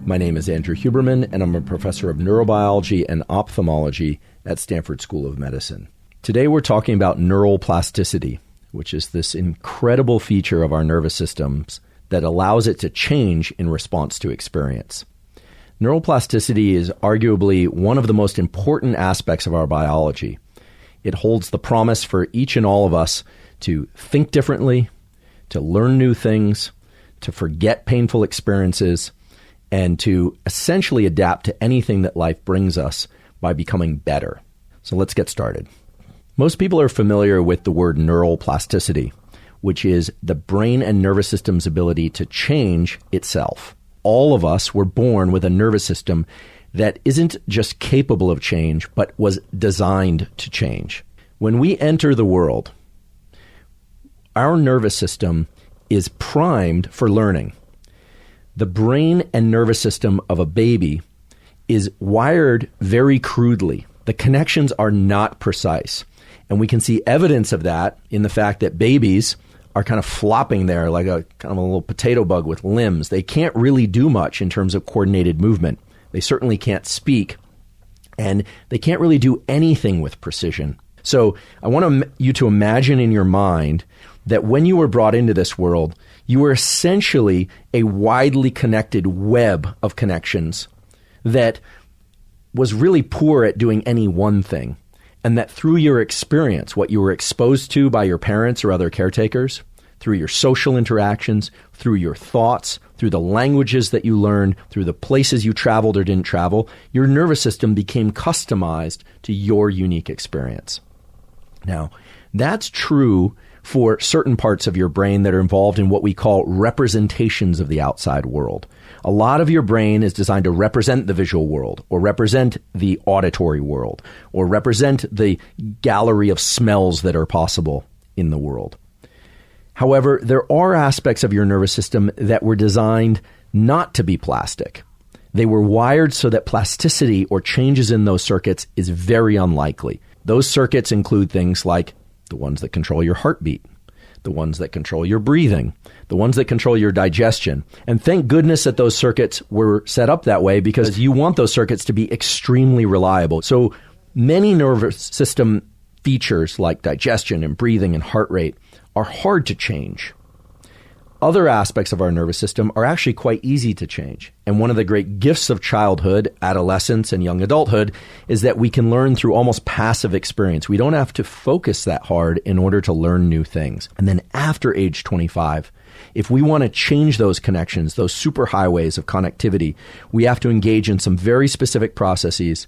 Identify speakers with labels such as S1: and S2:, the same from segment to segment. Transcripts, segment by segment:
S1: My name is Andrew Huberman, and I'm a professor of neurobiology and ophthalmology at Stanford School of Medicine. Today we're talking about neural plasticity, which is this incredible feature of our nervous systems that allows it to change in response to experience. Neuroplasticity is arguably one of the most important aspects of our biology. It holds the promise for each and all of us to think differently, to learn new things, to forget painful experiences, and to essentially adapt to anything that life brings us by becoming better. So let's get started. Most people are familiar with the word neural plasticity, which is the brain and nervous system's ability to change itself. All of us were born with a nervous system that isn't just capable of change, but was designed to change. When we enter the world, our nervous system is primed for learning. The brain and nervous system of a baby is wired very crudely. The connections are not precise. And we can see evidence of that in the fact that babies are kind of flopping there like a kind of a little potato bug with limbs. They can't really do much in terms of coordinated movement. They certainly can't speak, and they can't really do anything with precision. So I want you to imagine in your mind that when you were brought into this world, you were essentially a widely connected web of connections that was really poor at doing any one thing. And that through your experience, what you were exposed to by your parents or other caretakers, through your social interactions, through your thoughts, through the languages that you learned, through the places you traveled or didn't travel, your nervous system became customized to your unique experience. Now, that's true for certain parts of your brain that are involved in what we call representations of the outside world. A lot of your brain is designed to represent the visual world, or represent the auditory world, or represent the gallery of smells that are possible in the world. However, there are aspects of your nervous system that were designed not to be plastic. They were wired so that plasticity or changes in those circuits is very unlikely. Those circuits include things like the ones that control your heartbeat, the ones that control your breathing, the ones that control your digestion. And thank goodness that those circuits were set up that way, because you want those circuits to be extremely reliable. So many nervous system features like digestion and breathing and heart rate are hard to change. Other aspects of our nervous system are actually quite easy to change. And one of the great gifts of childhood, adolescence, and young adulthood is that we can learn through almost passive experience. We don't have to focus that hard in order to learn new things. And then after age 25, if we want to change those connections, those superhighways of connectivity, we have to engage in some very specific processes.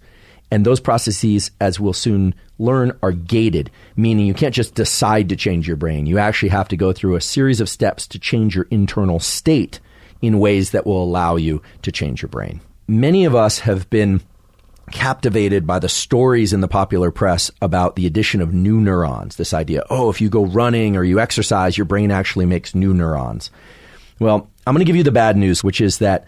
S1: And those processes, as we'll soon learn, are gated, meaning you can't just decide to change your brain. You actually have to go through a series of steps to change your internal state in ways that will allow you to change your brain. Many of us have been captivated by the stories in the popular press about the addition of new neurons. This idea, if you go running or you exercise, your brain actually makes new neurons. Well, I'm going to give you the bad news, which is that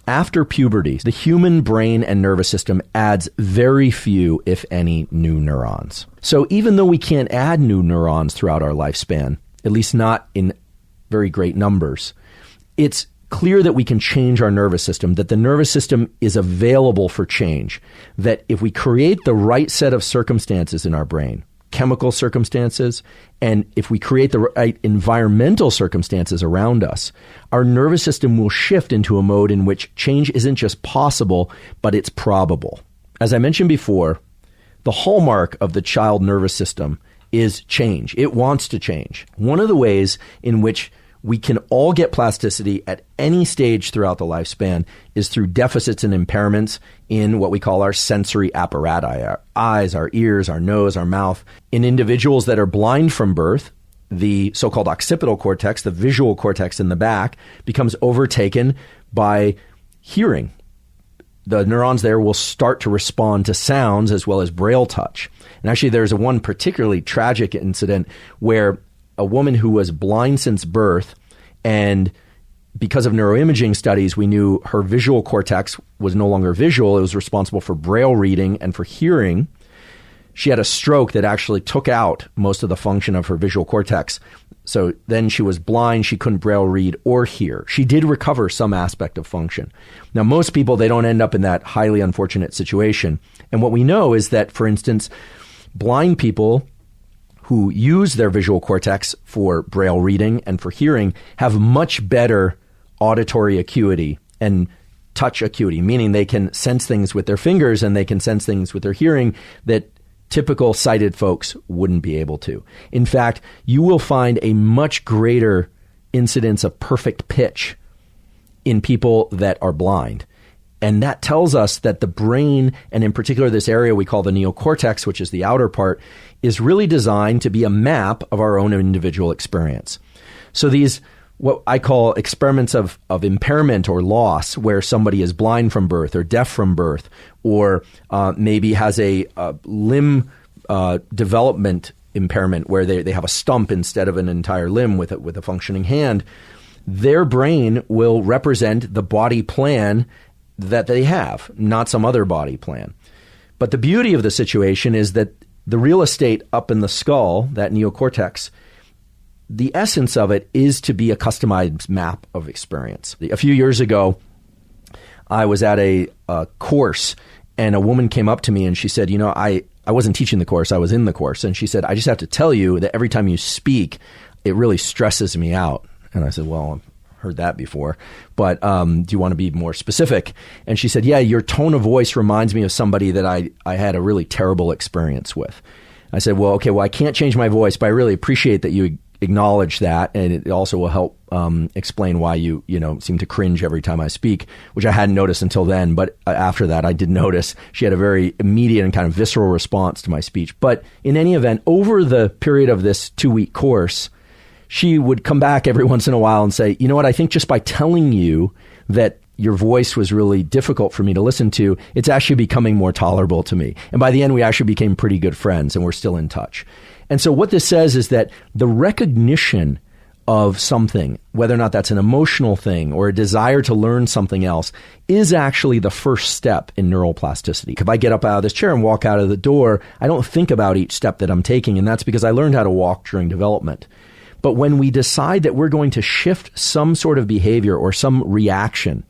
S1: after puberty, the human brain and nervous system adds very few, if any, new neurons. So even though we can't add new neurons throughout our lifespan, at least not in very great numbers, it's clear that we can change our nervous system, that the nervous system is available for change, that if we create the right set of circumstances in our brain, chemical circumstances, and if we create the right environmental circumstances around us, our nervous system will shift into a mode in which change isn't just possible, but it's probable. As I mentioned before, the hallmark of the child nervous system is change. It wants to change. One of the ways in which we can all get plasticity at any stage throughout the lifespan is through deficits and impairments in what we call our sensory apparatus, our eyes, our ears, our nose, our mouth. In individuals that are blind from birth, the so-called occipital cortex, the visual cortex in the back, becomes overtaken by hearing. The neurons there will start to respond to sounds as well as braille touch. And actually, there's one particularly tragic incident where a woman who was blind since birth, and because of neuroimaging studies, we knew her visual cortex was no longer visual. It was responsible for braille reading and for hearing. She had a stroke that actually took out most of the function of her visual cortex. So then she was blind. She couldn't braille read or hear. She did recover some aspect of function. Now, most people, they don't end up in that highly unfortunate situation. And what we know is that, for instance, blind people who use their visual cortex for braille reading and for hearing have much better auditory acuity and touch acuity, meaning they can sense things with their fingers and they can sense things with their hearing that typical sighted folks wouldn't be able to. In fact, you will find a much greater incidence of perfect pitch in people that are blind. And that tells us that the brain, and in particular this area we call the neocortex, which is the outer part, is really designed to be a map of our own individual experience. So these, what I call experiments of impairment or loss, where somebody is blind from birth or deaf from birth, or maybe has a limb development impairment where they have a stump instead of an entire limb with a functioning hand, their brain will represent the body plan that they have, not some other body plan. But the beauty of the situation is that the real estate up in the skull, that neocortex, the essence of it is to be a customized map of experience. A few years ago, I was at a course, and a woman came up to me and she said, I wasn't teaching the course, I was in the course. And she said, I just have to tell you that every time you speak, it really stresses me out. And I said, well, I've heard that before, but do you want to be more specific? And she said, yeah, your tone of voice reminds me of somebody that I had a really terrible experience with. I said, well, okay, I can't change my voice, but I really appreciate that you acknowledge that, and it also will help explain why you seem to cringe every time I speak, which I hadn't noticed until then. But after that, I did notice she had a very immediate and kind of visceral response to my speech. But in any event, over the period of this 2-week course, she would come back every once in a while and say, you know what, I think just by telling you that your voice was really difficult for me to listen to, it's actually becoming more tolerable to me. And by the end, we actually became pretty good friends, and we're still in touch. And so what this says is that the recognition of something, whether or not that's an emotional thing or a desire to learn something else, is actually the first step in neuroplasticity. If I get up out of this chair and walk out of the door, I don't think about each step that I'm taking, and that's because I learned how to walk during development. But when we decide that we're going to shift some sort of behavior or some reaction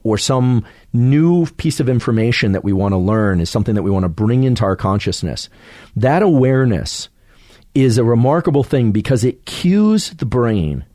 S1: or some new piece of information that we want to learn is something that we want to bring into our consciousness, that awareness is a remarkable thing because it cues the brain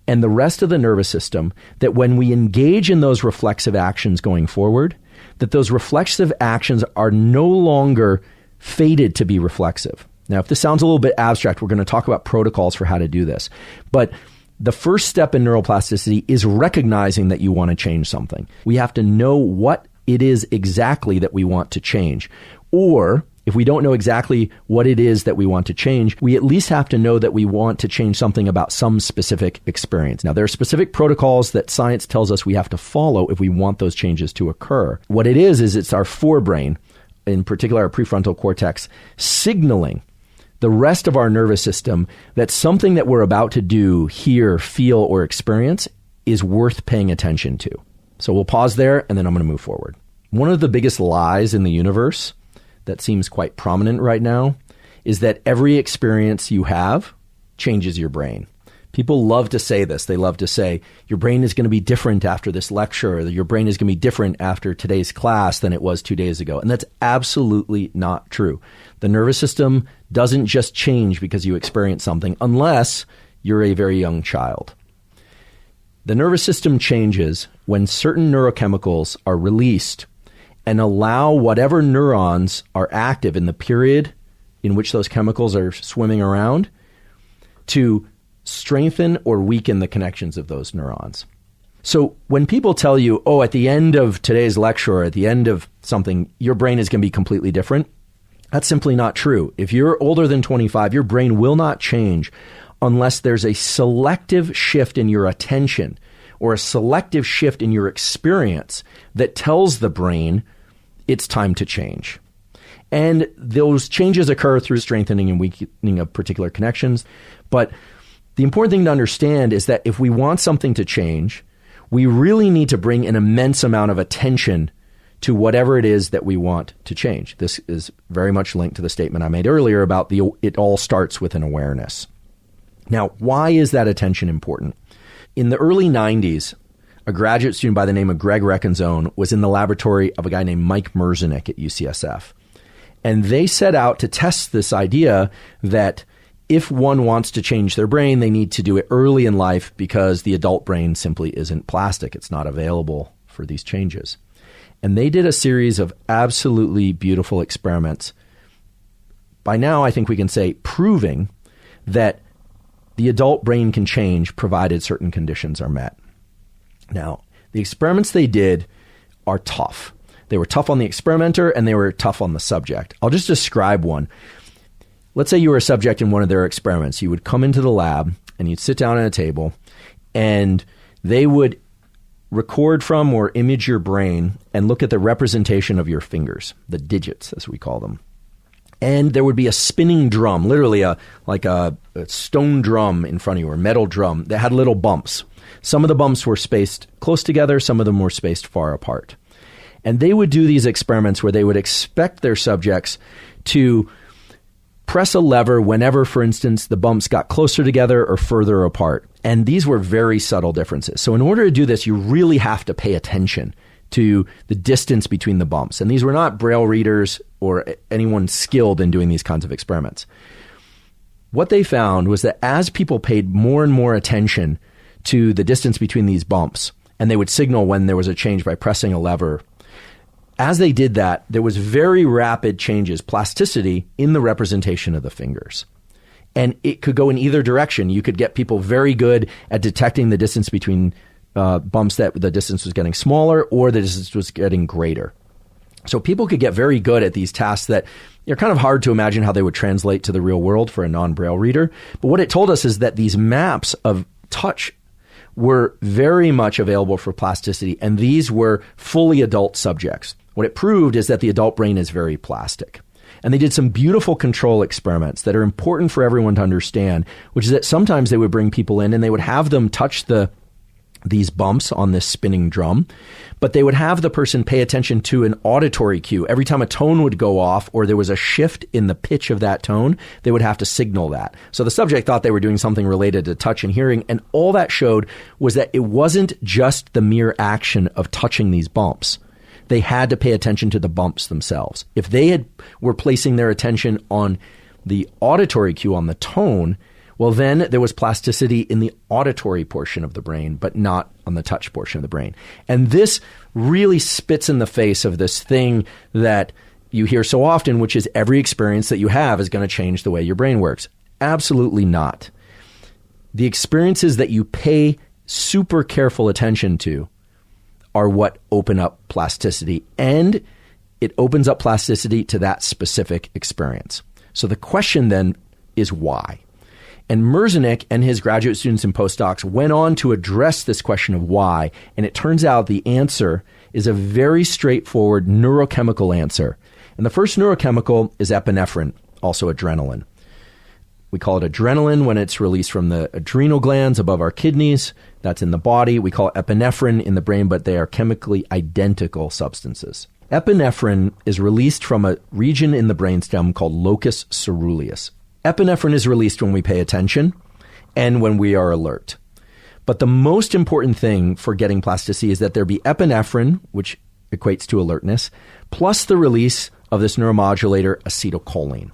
S1: and the rest of the nervous system that when we engage in those reflexive actions going forward, that those reflexive actions are no longer fated to be reflexive. Now, if this sounds a little bit abstract, we're going to talk about protocols for how to do this. But the first step in neuroplasticity is recognizing that you want to change something. We have to know what it is exactly that we want to change. Or if we don't know exactly what it is that we want to change, we at least have to know that we want to change something about some specific experience. Now, there are specific protocols that science tells us we have to follow if we want those changes to occur. What it is it's our forebrain, in particular our prefrontal cortex, signaling the rest of our nervous system that something that we're about to do, hear, feel, or experience is worth paying attention to. So we'll pause there, and then I'm going to move forward. One of the biggest lies in the universe that seems quite prominent right now is that every experience you have changes your brain. People love to say this. They love to say, your brain is going to be different after this lecture, or your brain is going to be different after today's class than it was 2 days ago. And that's absolutely not true. The nervous system doesn't just change because you experience something, unless you're a very young child. The nervous system changes when certain neurochemicals are released and allow whatever neurons are active in the period in which those chemicals are swimming around to strengthen or weaken the connections of those neurons. So when people tell you, oh, at the end of today's lecture or at the end of something, your brain is going to be completely different, that's simply not true. If you're older than 25, your brain will not change unless there's a selective shift in your attention or a selective shift in your experience that tells the brain it's time to change. And those changes occur through strengthening and weakening of particular connections. But the important thing to understand is that if we want something to change, we really need to bring an immense amount of attention to whatever it is that we want to change. This is very much linked to the statement I made earlier about it all starts with an awareness. Now, why is that attention important? In the early 90s, a graduate student by the name of Greg Reckenzone was in the laboratory of a guy named Mike Merzenich at UCSF. And they set out to test this idea that if one wants to change their brain, they need to do it early in life because the adult brain simply isn't plastic. It's not available for these changes. And they did a series of absolutely beautiful experiments. By now, I think we can say proving that the adult brain can change provided certain conditions are met. Now, the experiments they did are tough. They were tough on the experimenter and they were tough on the subject. I'll just describe one. Let's say you were a subject in one of their experiments. You would come into the lab and you'd sit down at a table and they would record from or image your brain and look at the representation of your fingers, the digits as we call them. And there would be a spinning drum, literally a stone drum in front of you, or metal drum that had little bumps. Some of the bumps were spaced close together, some of them were spaced far apart. And they would do these experiments where they would expect their subjects to press a lever whenever, for instance, the bumps got closer together or further apart. And these were very subtle differences. So in order to do this, you really have to pay attention to the distance between the bumps. And these were not Braille readers or anyone skilled in doing these kinds of experiments. What they found was that as people paid more and more attention to the distance between these bumps, and they would signal when there was a change by pressing a lever, as they did that, there was very rapid changes, plasticity in the representation of the fingers. And it could go in either direction. You could get people very good at detecting the distance between bumps that the distance was getting smaller or the distance was getting greater. So people could get very good at these tasks that are kind of hard to imagine how they would translate to the real world for a non-Braille reader. But what it told us is that these maps of touch were very much available for plasticity, and these were fully adult subjects. What it proved is that the adult brain is very plastic. And they did some beautiful control experiments that are important for everyone to understand, which is that sometimes they would bring people in and they would have them touch these bumps on this spinning drum, but they would have the person pay attention to an auditory cue. Every time a tone would go off or there was a shift in the pitch of that tone, they would have to signal that. So the subject thought they were doing something related to touch and hearing, and all that showed was that it wasn't just the mere action of touching these bumps. They had to pay attention to the bumps themselves. If they were placing their attention on the auditory cue, on the tone, well, then there was plasticity in the auditory portion of the brain, but not on the touch portion of the brain. And this really spits in the face of this thing that you hear so often, which is every experience that you have is going to change the way your brain works. Absolutely not. The experiences that you pay super careful attention to are what open up plasticity, and it opens up plasticity to that specific experience. So the question then is why? And Merzenich and his graduate students and postdocs went on to address this question of why, and it turns out the answer is a very straightforward neurochemical answer. And the first neurochemical is epinephrine, also adrenaline. We call it adrenaline when it's released from the adrenal glands above our kidneys. That's in the body. We call it epinephrine in the brain, but they are chemically identical substances. Epinephrine is released from a region in the brainstem called locus ceruleus. Epinephrine is released when we pay attention and when we are alert. But the most important thing for getting plasticity is that there be epinephrine, which equates to alertness, plus the release of this neuromodulator acetylcholine.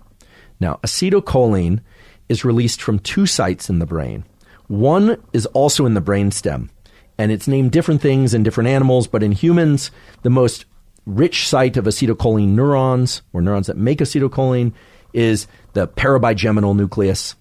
S1: Now, acetylcholine is released from two sites in the brain. One is also in the brainstem, and it's named different things in different animals, but in humans, the most rich site of acetylcholine neurons, or neurons that make acetylcholine, is the parabigeminal nucleus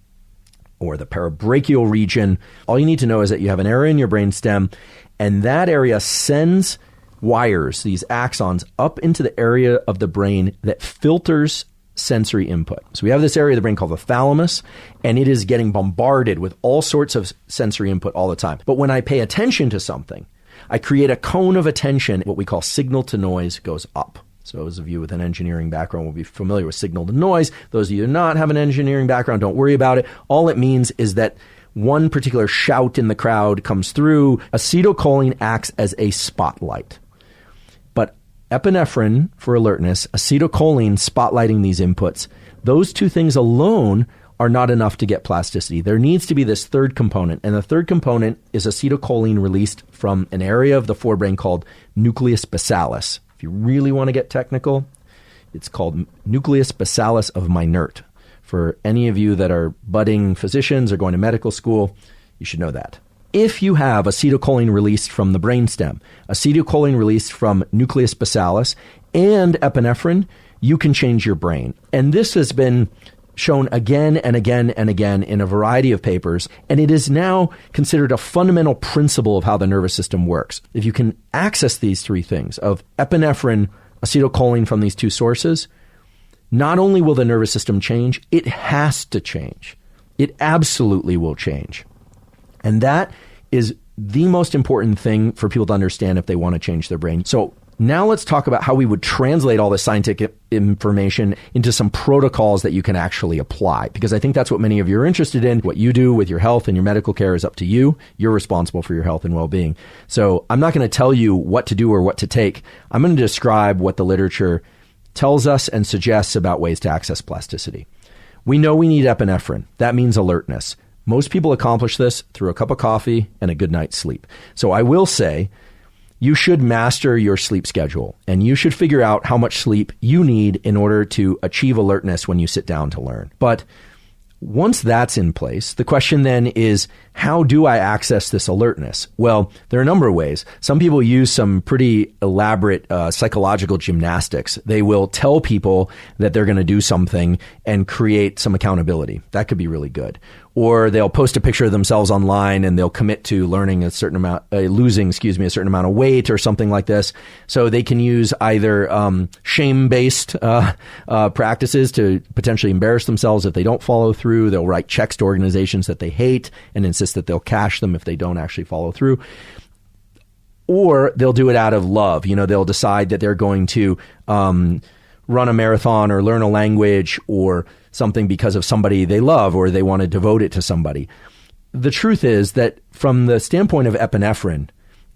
S1: or the parabrachial region. All you need to know is that you have an area in your brainstem, and that area sends wires, these axons, up into the area of the brain that filters sensory input. So we have this area of the brain called the thalamus, and it is getting bombarded with all sorts of sensory input all the time. But when I pay attention to something, I create a cone of attention. What we call signal to noise goes up. So those of you with an engineering background will be familiar with signal to noise. Those of you who do not have an engineering background, don't worry about it. All it means is that one particular shout in the crowd comes through. Acetylcholine acts as a spotlight. But epinephrine for alertness, acetylcholine spotlighting these inputs, those two things alone are not enough to get plasticity. There needs to be this third component, and the third component is acetylcholine released from an area of the forebrain called nucleus basalis. If you really want to get technical, it's called nucleus basalis of Minert. For any of you that are budding physicians or going to medical school, you should know that. If you have acetylcholine released from the brainstem, acetylcholine released from nucleus basalis, and epinephrine, you can change your brain. And this has been shown again and again and again in a variety of papers, and it is now considered a fundamental principle of how the nervous system works. If you can access these three things of epinephrine, acetylcholine from these two sources, not only will the nervous system change, it has to change. It absolutely will change. And that is the most important thing for people to understand if they want to change their brain. So now let's talk about how we would translate all this scientific information into some protocols that you can actually apply, because I think that's what many of you are interested in. What you do with your health and your medical care is up to you. You're responsible for your health and well-being. So I'm not going to tell you what to do or what to take. I'm going to describe what the literature tells us and suggests about ways to access plasticity. We know we need epinephrine. That means alertness. Most people accomplish this through a cup of coffee and a good night's sleep. So I will say, you should master your sleep schedule, and you should figure out how much sleep you need in order to achieve alertness when you sit down to learn. But once that's in place, the question then is, how do I access this alertness? Well, there are a number of ways. Some people use some pretty elaborate psychological gymnastics. They will tell people that they're going to do something and create some accountability. That could be really good. Or they'll post a picture of themselves online and they'll commit to learning a certain amount, losing a certain amount of weight or something like this. So they can use either shame-based practices to potentially embarrass themselves if they don't follow through. They'll write checks to organizations that they hate and insist that they'll cash them if they don't actually follow through. Or they'll do it out of love. You know, they'll decide that they're going to run a marathon or learn a language or something because of somebody they love, or they want to devote it to somebody. The truth is that from the standpoint of epinephrine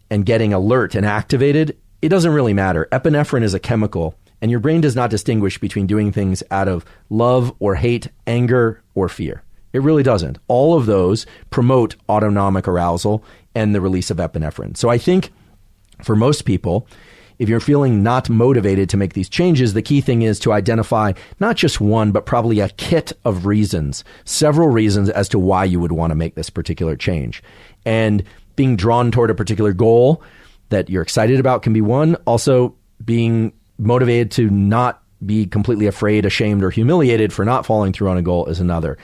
S1: and getting alert and activated, it doesn't really matter. Epinephrine is a chemical, and your brain does not distinguish between doing things out of love or hate, anger or fear. It really doesn't. All of those promote autonomic arousal and the release of epinephrine. So I think for most people, if you're feeling not motivated to make these changes, the key thing is to identify not just one, but probably a kit of reasons, several reasons as to why you would want to make this particular change. And being drawn toward a particular goal that you're excited about can be one. Also, being motivated to not be completely afraid, ashamed, or humiliated for not following through on a goal is another.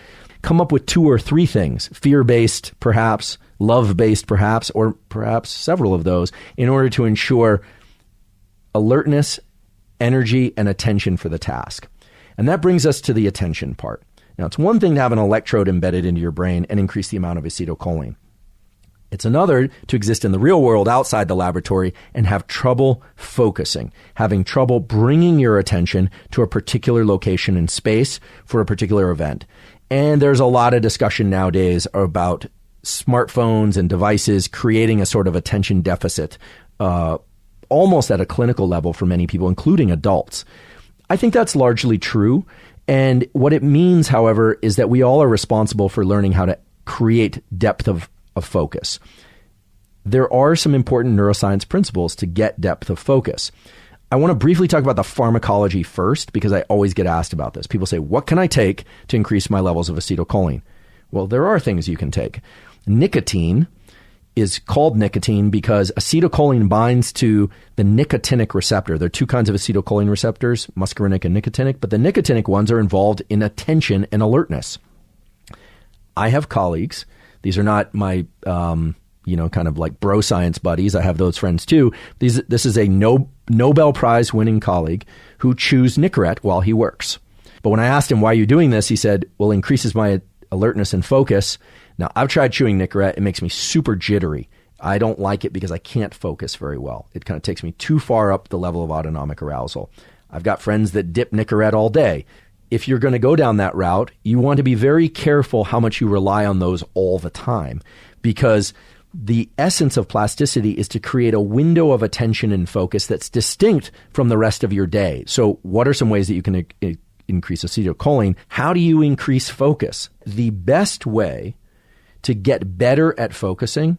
S1: Come up with two or three things, fear-based perhaps, love-based perhaps, or perhaps several of those, in order to ensure alertness, energy, and attention for the task. And that brings us to the attention part. Now, it's one thing to have an electrode embedded into your brain and increase the amount of acetylcholine. It's another to exist in the real world outside the laboratory and have trouble focusing, having trouble bringing your attention to a particular location in space for a particular event. And there's a lot of discussion nowadays about smartphones and devices creating a sort of attention deficit, almost at a clinical level for many people, including adults. I think that's largely true. And what it means, however, is that we all are responsible for learning how to create depth of focus. There are some important neuroscience principles to get depth of focus. I want to briefly talk about the pharmacology first, because I always get asked about this. People say, what can I take to increase my levels of acetylcholine? Well, there are things you can take. Nicotine is called nicotine because acetylcholine binds to the nicotinic receptor. There are two kinds of acetylcholine receptors, muscarinic and nicotinic, but the nicotinic ones are involved in attention and alertness. I have colleagues. These are not my, kind of like bro science buddies. I have those friends too. This is a Nobel Prize winning colleague who chews Nicorette while he works. But when I asked him, why are you doing this? He said, well, it increases my alertness and focus. Now, I've tried chewing Nicorette. It makes me super jittery. I don't like it because I can't focus very well. It kind of takes me too far up the level of autonomic arousal. I've got friends that dip Nicorette all day. If you're going to go down that route, you want to be very careful how much you rely on those all the time, because the essence of plasticity is to create a window of attention and focus that's distinct from the rest of your day. So what are some ways that you can increase acetylcholine. How do you increase focus? The best way to get better at focusing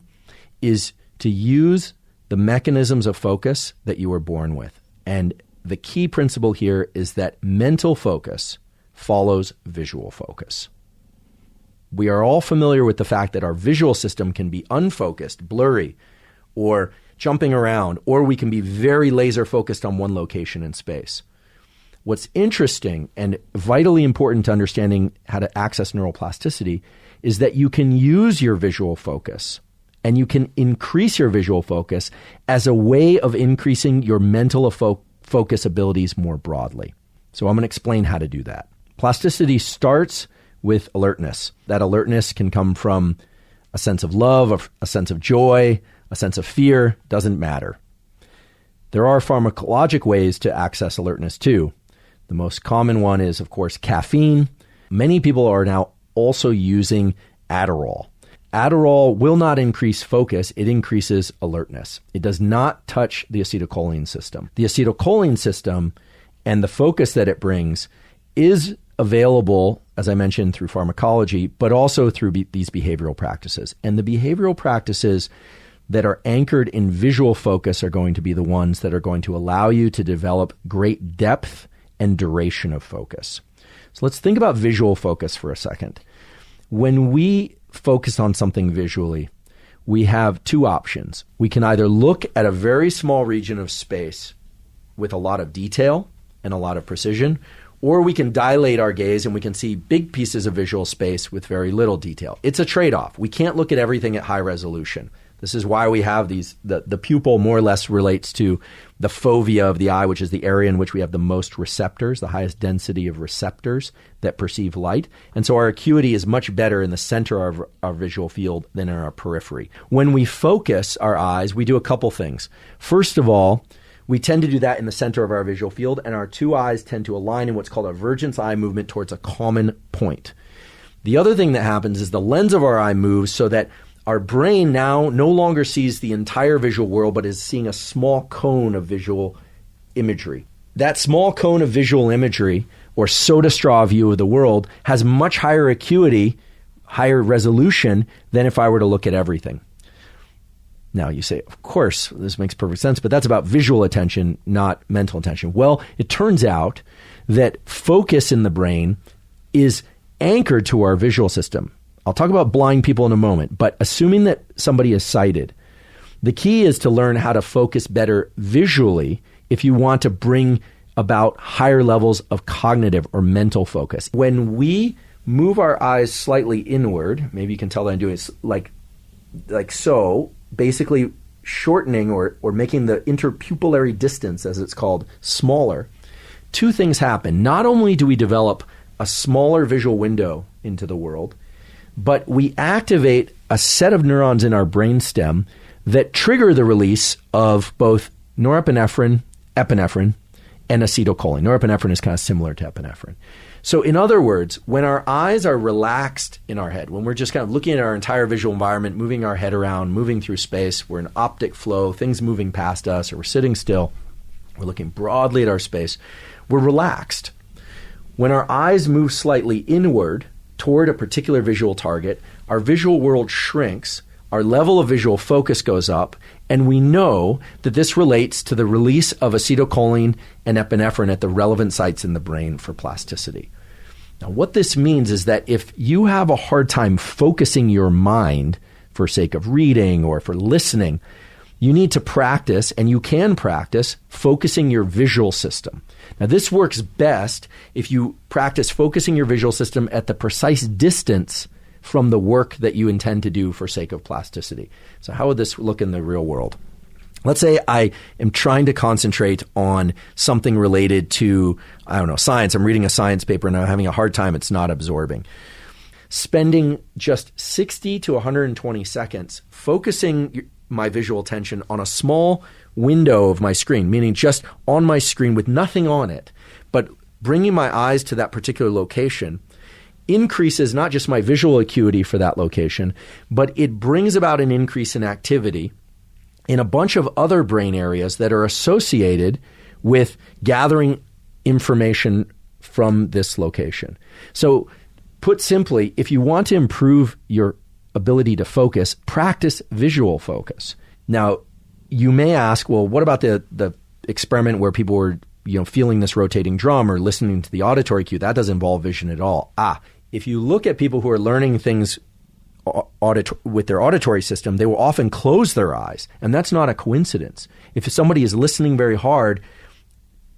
S1: is to use the mechanisms of focus that you were born with. And the key principle here is that mental focus follows visual focus. We are all familiar with the fact that our visual system can be unfocused, blurry, or jumping around, or we can be very laser focused on one location in space. What's interesting and vitally important to understanding how to access neuroplasticity is that you can use your visual focus and you can increase your visual focus as a way of increasing your mental focus abilities more broadly. So I'm going to explain how to do that. Plasticity starts with alertness. That alertness can come from a sense of love, a sense of joy, a sense of fear, doesn't matter. There are pharmacologic ways to access alertness too. The most common one is, of course, caffeine. Many people are now also using Adderall. Adderall will not increase focus, it increases alertness. It does not touch the acetylcholine system. The acetylcholine system and the focus that it brings is available, as I mentioned, through pharmacology, but also through these behavioral practices. And the behavioral practices that are anchored in visual focus are going to be the ones that are going to allow you to develop great depth and duration of focus. So let's think about visual focus for a second. When we focus on something visually, we have two options. We can either look at a very small region of space with a lot of detail and a lot of precision, or we can dilate our gaze and we can see big pieces of visual space with very little detail. It's a trade-off. We can't look at everything at high resolution. This is why we have these, the pupil more or less relates to the fovea of the eye, which is the area in which we have the most receptors, the highest density of receptors that perceive light. And so our acuity is much better in the center of our visual field than in our periphery. When we focus our eyes, we do a couple things. First of all, we tend to do that in the center of our visual field, and our two eyes tend to align in what's called a vergence eye movement towards a common point. The other thing that happens is the lens of our eye moves so that our brain now no longer sees the entire visual world, but is seeing a small cone of visual imagery. That small cone of visual imagery, or soda straw view of the world, has much higher acuity, higher resolution than if I were to look at everything. Now you say, of course, this makes perfect sense, but that's about visual attention, not mental attention. Well, it turns out that focus in the brain is anchored to our visual system. I'll talk about blind people in a moment, but assuming that somebody is sighted, the key is to learn how to focus better visually if you want to bring about higher levels of cognitive or mental focus. When we move our eyes slightly inward, maybe you can tell that I'm doing it like so, basically shortening or making the interpupillary distance, as it's called, smaller, two things happen. Not only do we develop a smaller visual window into the world, but we activate a set of neurons in our brainstem that trigger the release of both norepinephrine, epinephrine, and acetylcholine. Norepinephrine is kind of similar to epinephrine. So in other words, when our eyes are relaxed in our head, when we're just kind of looking at our entire visual environment, moving our head around, moving through space, we're in optic flow, things moving past us, or we're sitting still, we're looking broadly at our space, we're relaxed. When our eyes move slightly inward toward a particular visual target, our visual world shrinks, our level of visual focus goes up, and we know that this relates to the release of acetylcholine and epinephrine at the relevant sites in the brain for plasticity. Now, what this means is that if you have a hard time focusing your mind for sake of reading or for listening, you need to practice, and you can practice, focusing your visual system. Now, this works best if you practice focusing your visual system at the precise distance from the work that you intend to do for sake of plasticity. So how would this look in the real world? Let's say I am trying to concentrate on something related to, science. I'm reading a science paper and I'm having a hard time. It's not absorbing. Spending just 60 to 120 seconds focusing my visual attention on a small window of my screen, meaning just on my screen with nothing on it, but bringing my eyes to that particular location increases not just my visual acuity for that location, but it brings about an increase in activity in a bunch of other brain areas that are associated with gathering information from this location. So put simply, if you want to improve your ability to focus, practice visual focus. Now, you may ask, well, what about the experiment where people were feeling this rotating drum or listening to the auditory cue? That doesn't involve vision at all. If you look at people who are learning things with their auditory system, they will often close their eyes, and that's not a coincidence. If somebody is listening very hard,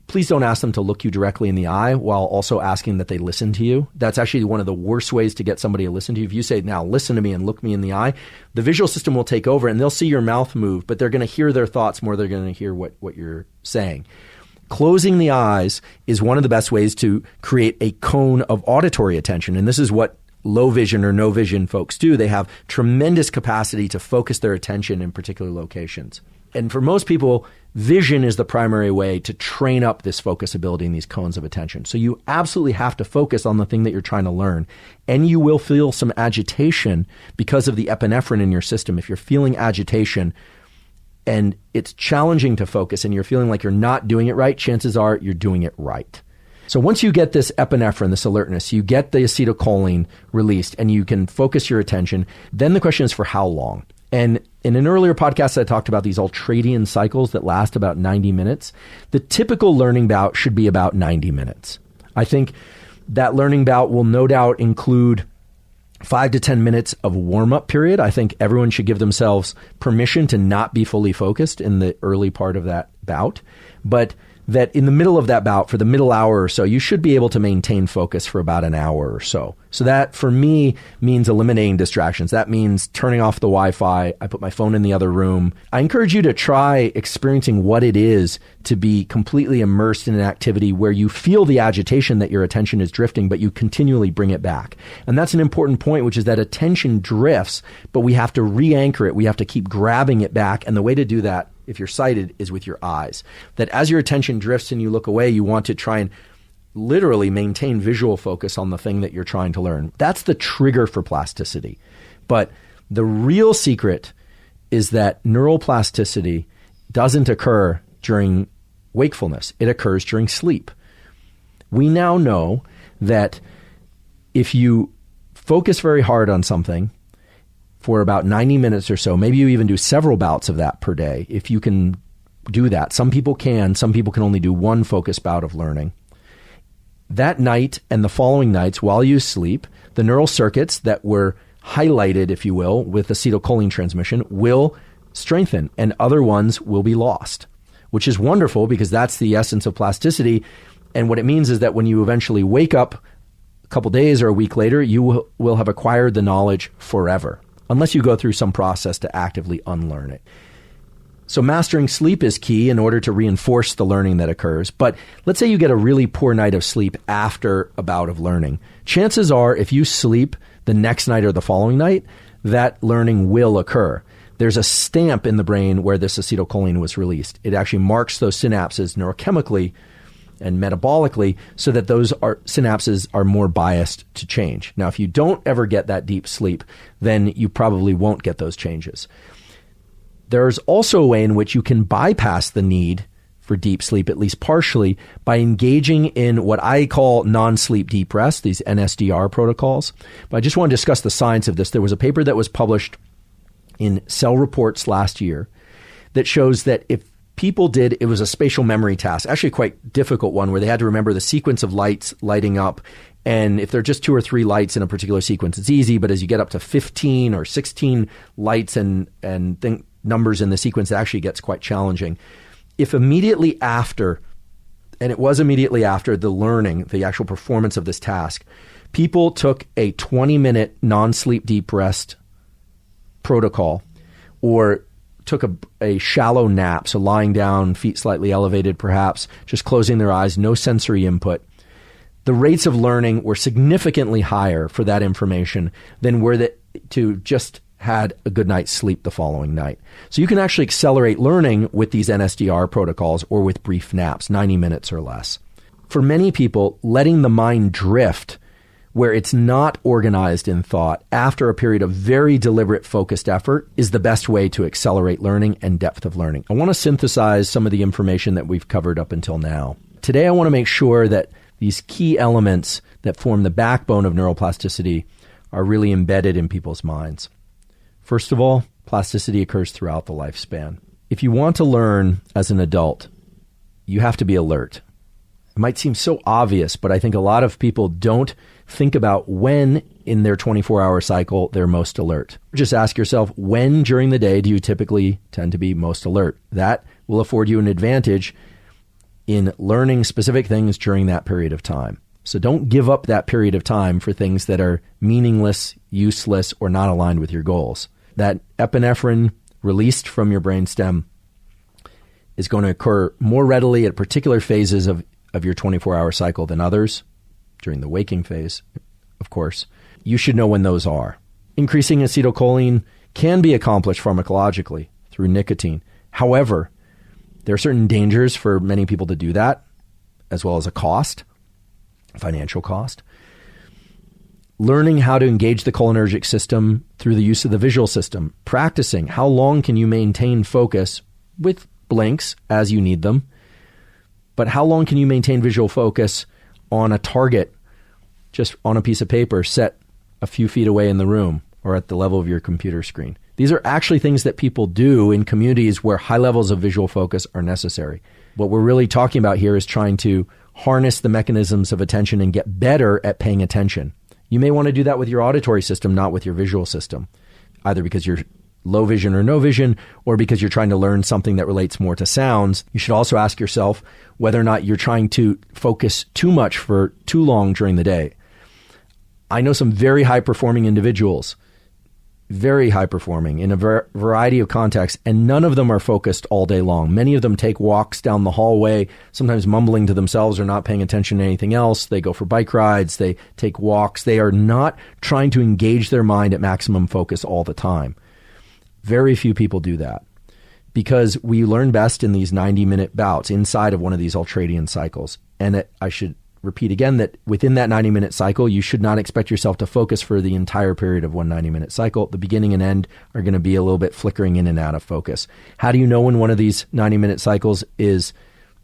S1: please don't ask them to look you directly in the eye while also asking that they listen to you. That's actually one of the worst ways to get somebody to listen to you. If you say, now listen to me and look me in the eye, the visual system will take over and they'll see your mouth move, but they're going to hear their thoughts more than they're going to hear what you're saying. Closing the eyes is one of the best ways to create a cone of auditory attention. And this is what low vision or no vision folks do. They have tremendous capacity to focus their attention in particular locations. And for most people, vision is the primary way to train up this focus ability in these cones of attention. So you absolutely have to focus on the thing that you're trying to learn. And you will feel some agitation because of the epinephrine in your system. If you're feeling agitation and it's challenging to focus and you're feeling like you're not doing it right, chances are you're doing it right. So once you get this epinephrine, this alertness, you get the acetylcholine released and you can focus your attention, then the question is for how long? And in an earlier podcast, I talked about these ultradian cycles that last about 90 minutes. The typical learning bout should be about 90 minutes. I think that learning bout will no doubt include 5 to 10 minutes of warm-up period. I think everyone should give themselves permission to not be fully focused in the early part of that bout, but that in the middle of that bout, for the middle hour or so, you should be able to maintain focus for about an hour or so. So that, for me, means eliminating distractions. That means turning off the Wi-Fi. I put my phone in the other room. I encourage you to try experiencing what it is to be completely immersed in an activity where you feel the agitation that your attention is drifting, but you continually bring it back. And that's an important point, which is that attention drifts, but we have to re-anchor it. We have to keep grabbing it back. And the way to do that, if you're sighted, is with your eyes. That as your attention drifts and you look away, you want to try and literally maintain visual focus on the thing that you're trying to learn. That's the trigger for plasticity. But the real secret is that neuroplasticity doesn't occur during wakefulness. It occurs during sleep. We now know that if you focus very hard on something for about 90 minutes or so, maybe you even do several bouts of that per day, if you can do that. Some people can only do one focus bout of learning. That night and the following nights while you sleep, the neural circuits that were highlighted, if you will, with acetylcholine transmission will strengthen and other ones will be lost, which is wonderful because that's the essence of plasticity. And what it means is that when you eventually wake up a couple days or a week later, you will have acquired the knowledge forever, unless you go through some process to actively unlearn it. So mastering sleep is key in order to reinforce the learning that occurs. But let's say you get a really poor night of sleep after a bout of learning. Chances are, if you sleep the next night or the following night, that learning will occur. There's a stamp in the brain where this acetylcholine was released. It actually marks those synapses neurochemically and metabolically so that those synapses are more biased to change. Now, if you don't ever get that deep sleep, then you probably won't get those changes. There's also a way in which you can bypass the need for deep sleep, at least partially, by engaging in what I call non-sleep deep rest, these NSDR protocols. But I just want to discuss the science of this. There was a paper that was published in Cell Reports last year that shows that if people did, it was a spatial memory task, actually a quite difficult one, where they had to remember the sequence of lights lighting up. And if there are just 2 or 3 lights in a particular sequence, it's easy. But as you get up to 15 or 16 lights and numbers in the sequence, it actually gets quite challenging. If immediately after, and it was immediately after the learning, the actual performance of this task, people took a 20-minute non-sleep deep rest protocol or took a shallow nap, so lying down, feet slightly elevated perhaps, just closing their eyes, no sensory input, the rates of learning were significantly higher for that information than were to just had a good night's sleep the following night. So you can actually accelerate learning with these NSDR protocols or with brief naps, 90 minutes or less. For many people, letting the mind drift where it's not organized in thought after a period of very deliberate focused effort is the best way to accelerate learning and depth of learning. I want to synthesize some of the information that we've covered up until now. Today, I want to make sure that these key elements that form the backbone of neuroplasticity are really embedded in people's minds. First of all, plasticity occurs throughout the lifespan. If you want to learn as an adult, you have to be alert. It might seem so obvious, but I think a lot of people don't think about when in their 24-hour cycle they're most alert. Just ask yourself, when during the day do you typically tend to be most alert? That will afford you an advantage in learning specific things during that period of time. So don't give up that period of time for things that are meaningless, useless, or not aligned with your goals. That epinephrine released from your brainstem is going to occur more readily at particular phases of your 24-hour cycle than others, during the waking phase, of course. You should know when those are. Increasing acetylcholine can be accomplished pharmacologically through nicotine. However, there are certain dangers for many people to do that, as well as a cost, financial cost. Learning how to engage the cholinergic system through the use of the visual system. Practicing how long can you maintain focus with blinks as you need them, but how long can you maintain visual focus on a target just on a piece of paper set a few feet away in the room or at the level of your computer screen? These are actually things that people do in communities where high levels of visual focus are necessary. What we're really talking about here is trying to harness the mechanisms of attention and get better at paying attention. You may want to do that with your auditory system, not with your visual system, either because you're low vision or no vision, or because you're trying to learn something that relates more to sounds. You should also ask yourself whether or not you're trying to focus too much for too long during the day. I know some very high-performing individuals, very high-performing in a variety of contexts, and none of them are focused all day long. Many of them take walks down the hallway, sometimes mumbling to themselves or not paying attention to anything else. They go for bike rides. They take walks. They are not trying to engage their mind at maximum focus all the time. Very few people do that because we learn best in these 90-minute bouts inside of one of these ultradian cycles. And I should repeat again that within that 90-minute cycle, you should not expect yourself to focus for the entire period of one 90-minute cycle. The beginning and end are going to be a little bit flickering in and out of focus. How do you know when one of these 90-minute cycles is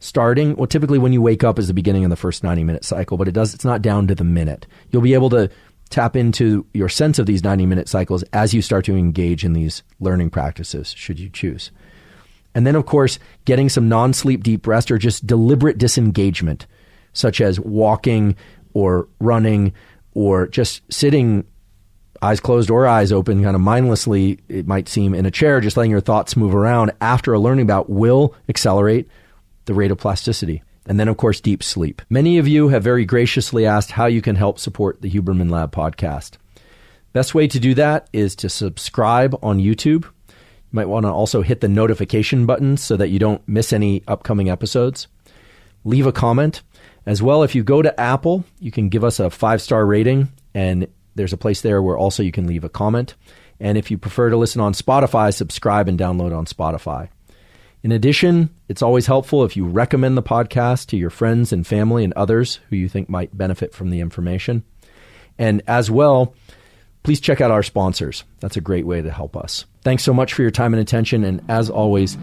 S1: starting? Well, typically when you wake up is the beginning of the first 90-minute cycle, but it's not down to the minute. You'll be able to tap into your sense of these 90-minute cycles as you start to engage in these learning practices, should you choose. And then, of course, getting some non-sleep deep rest or just deliberate disengagement, such as walking or running or just sitting eyes closed or eyes open, kind of mindlessly, it might seem, in a chair, just letting your thoughts move around after a learning bout will accelerate the rate of plasticity. And then, of course, deep sleep. Many of you have very graciously asked how you can help support the Huberman Lab podcast. Best way to do that is to subscribe on YouTube. You might want to also hit the notification button so that you don't miss any upcoming episodes. Leave a comment. As well, if you go to Apple, you can give us a 5-star rating, and there's a place there where also you can leave a comment. And if you prefer to listen on Spotify, subscribe and download on Spotify. In addition, it's always helpful if you recommend the podcast to your friends and family and others who you think might benefit from the information. And as well, please check out our sponsors. That's a great way to help us. Thanks so much for your time and attention. And as always,